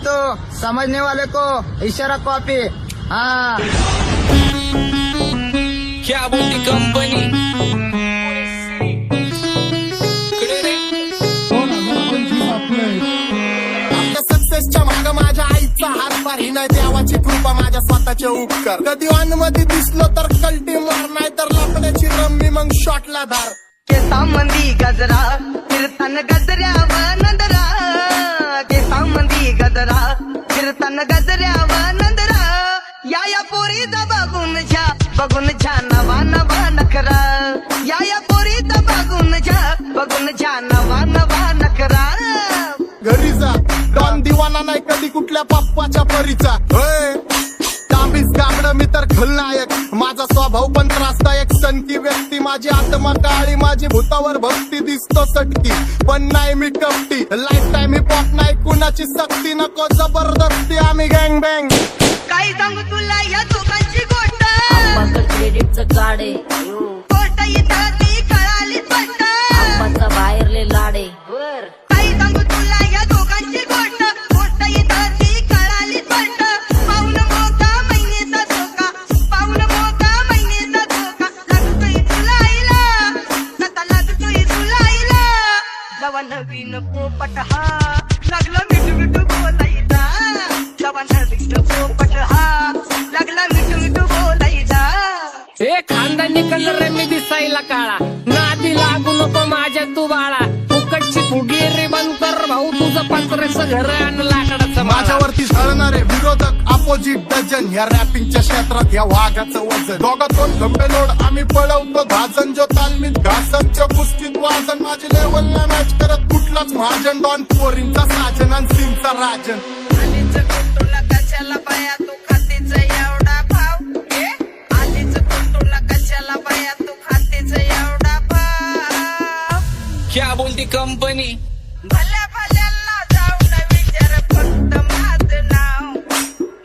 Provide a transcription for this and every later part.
तो समझने वाले को इशारा कॉपी। हाँ क्या बोलती कंपनी आपल्या सक्सेसच्या माग माझ्या आईचा हातभार ही नाही देवाची कृपा माझ्या स्वतःचे उपकार कधी ऑन मध्ये दिसलो तर कल्टी मार नाही तर लपण्याची रम्मी मग शॉटला धार केसांमंदी गजरा फिरताना गजऱ्यावर नंदरा केसांमंदी गजरा फिरताना गजऱ्यावर नंदरा या पोरीचा बघून छा नवा नवा नखरा या पोरीचा बघून छा नवा नवा नखरा घरी जा डॉन दिवाना नाही कधी कुठल्या पप्पाच्या परीचा होय तांबीस गाबड मी तर खलनायक माझा स्वभाव पण त्रासदायक सनकी व्यक्ती माझी आत्मा काळी माझी भूतावर भक्ती दिसतो सटकी पण नाही मी कपटी लाईफ टाइम हिपहॉप नाही कुणाची सक्ती नको जबरदस्ती आम्ही गँग बँग काय सांगू तुला या दोघांची गोष्ट क्रेडिटचं कार्ड आहे गोष्ट इथं ती कळाली स्पष्ट आप्पाचा बाहेरले लाडे काय सांगू तुला या दोघांची गोष्ट इथं ती कळाली स्पष्ट पाऊन मोठा महिनेचा धोका पाऊन मोठा महिनेचा धोका लागतोय तुला आईला नका लागतोय तुला आईला जवा नवीन पोपट हा लागला मिठू मिठू बोलायचा जवा नवीन पोपट हा लागला मिठू मिठू बोलायचा ए खानदानी कलर रे मी दिसायला काळा नादी लागू नको माझ्या तू बाळा फुकटची फुगी रे बंद कर भाऊ तुझं पत्रेचं घर आणि लाकडाचं माझ्या माझ्यावरती झळणारे विरोधक अपोजिट डझन या रॅपिंगच्या क्षेत्रात या वाघाचं वजन दोघातून खंबे लोड आम्ही पळवतो धाजन जो तालमीत घासांच्या कुस्तीत वाजन माझी लेवल ना मॅच करत कुठलाच महाजन डॉन पोरींचा साजन आणि सीनचा राजन आलीच तुला कशाला बाया तू खातीच एवढा भाव आलीच तुला कशाला बाया तू खातीच एवढा भाव क्या बोलती कंपनी भल्या भल्यांना जाऊन विचार फक्त माझं नाव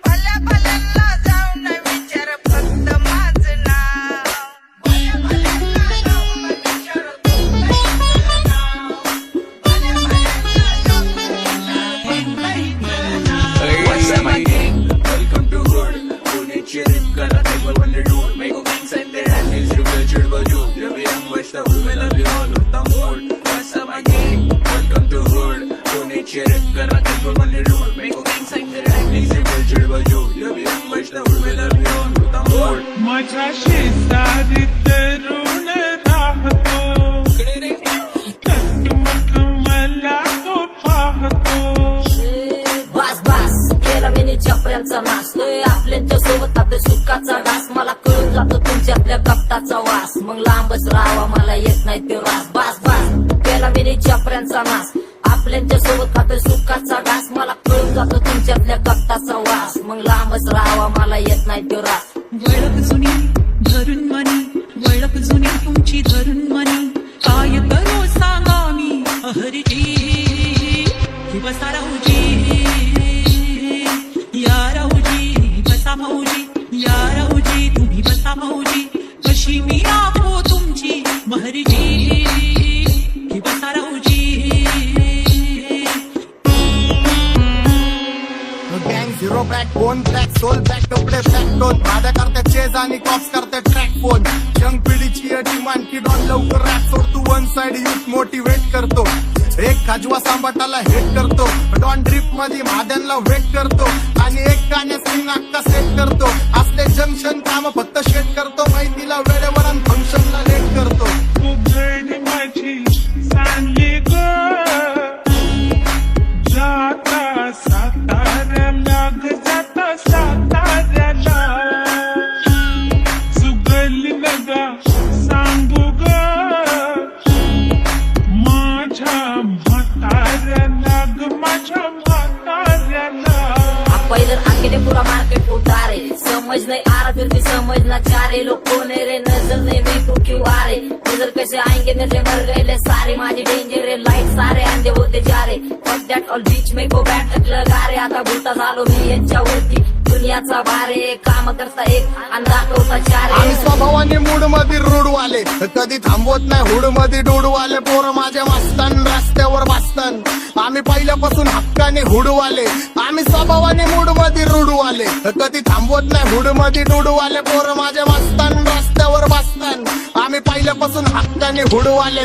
भल्या भल्यांना जाऊन विचार फक्त माझं नाव भल्या भल्यांना जाऊन विचार फक्त माझं नाव भल्या भल्यांना जाऊन What's up, my gang? Welcome to Hood. Pune cheering kara table when they do. Make a gang sign their hand is you will chill with you. Love you, I'm West of we love you all with the mood. What's up, my gang? Welcome to Hood. Pune cheering kara table when they do. Make a gang sign their hand is you will chill with you. Love you, I'm West of we love you all with the mood. माझ्या शेजारी तरुण राहतो टकमक मला तो पाहतो बस बस केला मी चपऱ्यांचा नाश आपल्याच्या सोबत आपल्या सुखाचा घास मला कळून जातो तुमच्यातल्या कपटाचा वास मग लांबच राहावा मला येत नाही ते रास बस बस केला मी चपऱ्यांचा नाश आपल्याच्या सोबत आपल्या सुखाचा घास मला कळून जातो तुमच्यातल्या कपटाचा वास मग लांबच राहावा मला येत नाही ते रास वळख जुनी धरून मनी वळख जुनी तुमची धरून मनी काय करो सांगा मी हरजी की बसा राहूजी या राहूजी बसा भाऊजी या राहूजी तुम्ही बसा भाऊजी कशी मी राहो तुमची महरजी की बसा राहूजी गँग zero back bone black soul back कपडे बॅक टोन भाड्या करते चेज आणि कॉप्स करते ट्रॅक फोन यंग पिढीची डिमांड की डॉन लवकर रॅप सोड तू वन साइड युथ मोटिवेट करतो एक खाजवा सांबाटाला हेट करतो डॉन ड्रिप मध्ये महाद्यांना वेट करतो आणि एक गाण्यात सिंग अक्का सेट करतो असले जंक्शन काम फक्त शेट करतो माहितीला वेळेवर आणि फंक्शनला लेट करतो उघड माझी सांगे ग जाता साताऱ्याला ग जाता साताऱ्याला सुगली नगा सांगू ग माझ्या म्हाताऱ्याला ग माझ्या म्हाताऱ्याला पहिलं आंखेने पूरा मार्केट उतारे समझ नहीं आ रहा फिर भी समझना चाह रहे लोग कौन है रे नजर नहीं मेरे को क्यों आ रहे नजर कैसे आएंगे नजर मर गए ले सारे माझे डेंजर रे लाइट सारे अंधे होते जा रहे फक दॅट ऑल बीच में को बैठक लगा रे आता भूता झालो मी यांच्यावरती दुनियाचा भारे काम करता एक आणि दाखवता चार आम्ही स्वभावाने मूड मध्ये रूडवाले कधी थांबवत नाही हुड मध्ये डोडवाले पोरं माझ्या मस्तान रस्त्यावर बसतान आम्ही पहिल्यापासून हक्काने हुडवाले आम्ही स्वभावाने मूड मध्ये रूडवाले कधी थांबवत नाही हुड मध्ये डोडवाले पोरं माझ्या मस्तान रस्त्यावर बसतान आम्ही पहिल्यापासून हक्काने हुडवाले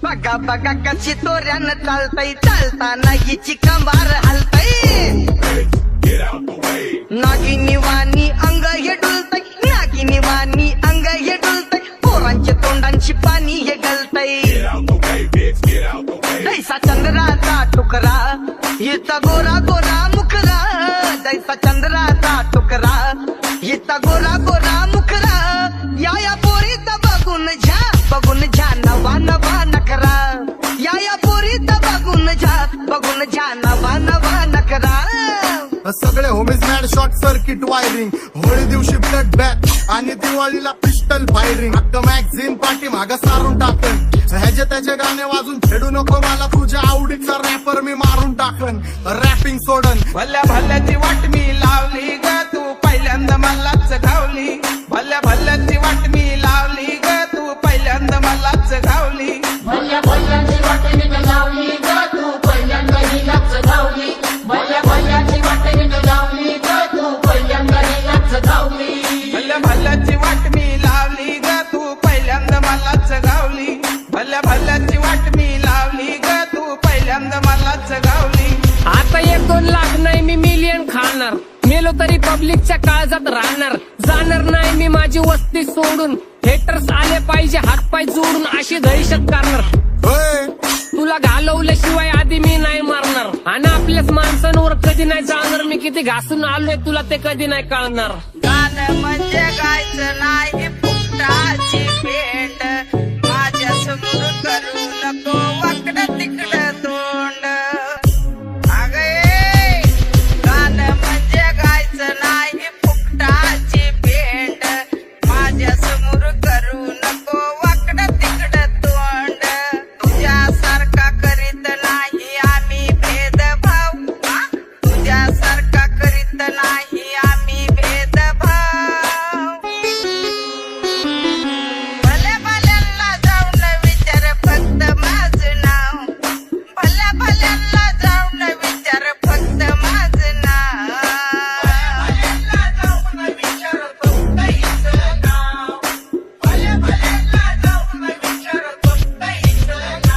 बघा बघा कशी तोऱ्यानं चालतय चालताना हिची कंबार हलतय नागिनी वाणी अंग हे डुलतय नागिनी वाणी अंग हे डुलतय पोरांच्या तोंडांची पाणी हे गलतय जैसा चंद्राचा टुकरा हिचा गोरा गोरा मुखरा जैसा चंद्राचा टुकरा हिचा गोरा गोरा मुखरा या पोरीचा बघून झा नवा नवा नखरा या पोरीचा बघून झा नवा नवा नखरा सगळे homies mad short circuit wiring Holi दिवशी ब्लड बॅग आणि दिवाळीला पिस्टल फायरिंग हक्क मॅगझिन पाठी मागं सारून टाकन ह्याचे त्याचे गाणे वाजून खेळू नको मला तुझ्या आवडीचा रॅपर मी मारून टाकन रॅपिंग सोडन भल्या भल्याची वाट मी लावली ग तू पहिल्यांदा मलाच घावली भल्या भल्याची वाट मी लावली ग तू पहिल्यांदा मलाच घावली भल्या भल्याची वाट मी लावली ग तू पहिल्यांदा हिलाच धावली भल्या भल्याची वाट मी लावली ग तू पहिल्यांदा हिलाच धावली भल्या भल्याची वाट मी लावली ग तू पहिल्यांदा मलाच घावली भल्या भल्याची वाट मी लावली ग तू पहिल्यांदा मलाच घावली आता 1-2 लाख नाही मी मिलियन खाणार मेलो तरी पब्लिकच्या काळजात राहणार जाणार नाही मी माझी वस्ती सोडून हेटर्स आले पाहिजे हातपाय जोडून अशी दहशत करणार होय तुला घालवल्याशिवाय आधी मी नाही मारणार आणि आपल्याच माणसांवर कधी नाही जाणार मी किती घासून आलोय तुला ते कधी नाही कळणार गाणं म्हणजे गायचं नाही फुकटाची भेट माझ्या समोर करू नको वाकडं तिकडं तोंड अगे गाणं म्हणजे गायचं नाही फुकटाची भेट माझ्या समोर करू नको वाकडं तिकडं तोंड तुझ्यासारखा करीत नाही आम्ही भेदभाव तुझ्यासारखा करीत नाही आम्ही भेदभाव भल्या भल्यांना जाऊन विचार फक्त माझं नाव भल्या भल्यांना जाऊन विचार फक्त माझं नाव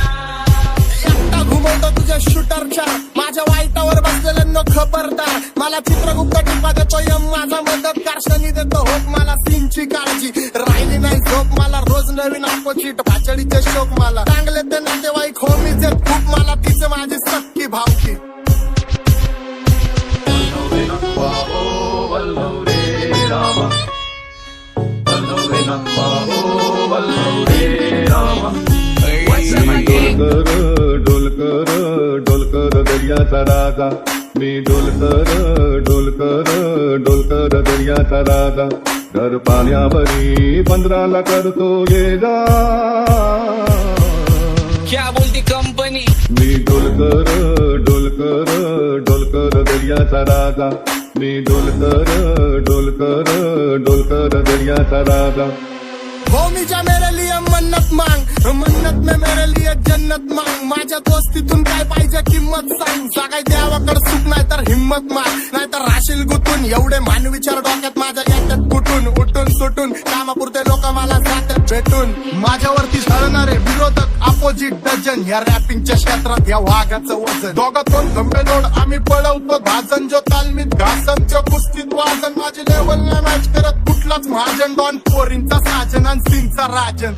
एकटा घुमवतो तुझ्या शूटरच्या माझ्या वाईटावर बसलेल्यांना खबरदार मला चित्रगुप्त टिपा देतो यम माझा मदत कारशनी देतो होप मला सीनची काळजी राहिली नाही झोप मला रोज नवीन अपोजिट भाचडीचे शोक मला चांगले ते नातेवाईक होमीच आहेत खूप मला तिचे माझी सक्की भावकी डोलकर डोलकर दर्याचा राजा मी डोलकर दर्याचा राजा घर पाण्यावरी 15 करतो ये जा क्या बोलती कंपनी मी डोलकर दर्याचा राजा मी डोलकर दर्याचा राजा भूमीच्या मेरे लिए मन्नत मांग मन्नत में मेरे लिए जन्नत मांग माझ्या दोस्तीतून काय पाहिजे किंमत सांग सगळ्या देवाकडे सुख नाही तर हिम्मत माग नाही तर राशील गुतून एवढे मानविचार डोक्यात माझ्या येतात कुठून उठून सुटून कामापुरते लोक मला जातात भेटून माझ्यावरती ठरणारे विरोधक अपोजिट डझन या रॅपिंगच्या क्षेत्रात या वाघाचं वजन दोघातून गंभीर लोड आम्ही पळवतो भाजन जो तालमीत घासनच्या कुस्तीत वाजन माझी लेवल नाही मॅच करत कुठलाच महाजन डॉन पोरींचा साजन आणि सिंगचा राजन